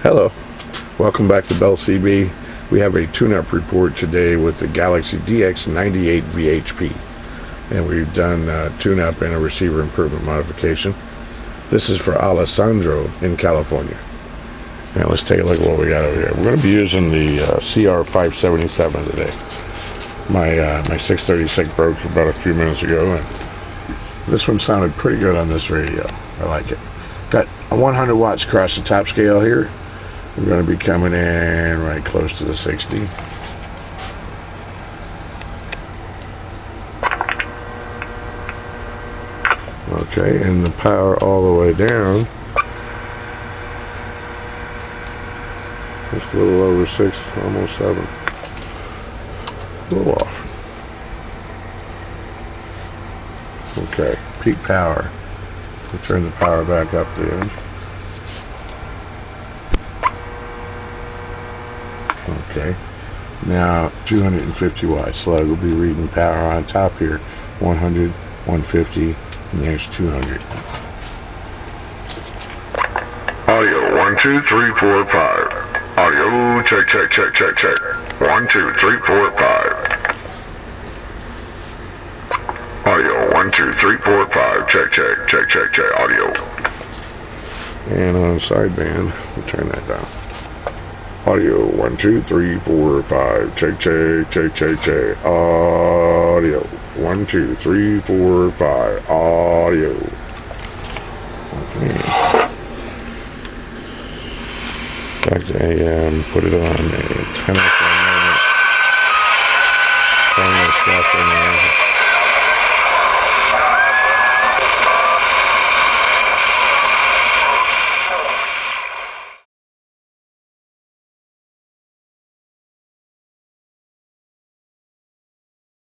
Hello, welcome back to Bell CB. We have a tune-up report today with the Galaxy DX98 VHP, and we've done tune-up and a receiver improvement modification. This is for Alessandro in California. Now let's take a look at what we got over here. We're going to be using the CR577 today. My 636 broke about a few minutes ago, and this one sounded pretty good on this radio. I like it. Got a 100 watts across the top scale here. We're going to be coming in right close to the 60. Okay, and the power all the way down. Just a little over 6, almost 7. A little off. Okay, peak power. We'll turn the power back up there. Okay, now 250 watt slug will be reading power on top here. 100, 150, and there's 200. Audio 1 2 3 4 5. Audio check check check check check. 1 2 3 4 5. Audio 1 2 3 4 5. Check check check check check. Audio. And on the sideband, we'll turn that down. Audio 1 2 3 4 5. Check check check check check. Audio 1 2 3 4 5. Audio. Okay. Back to AM. Put it on a 10 o'clock moment. Turn the stuff in there.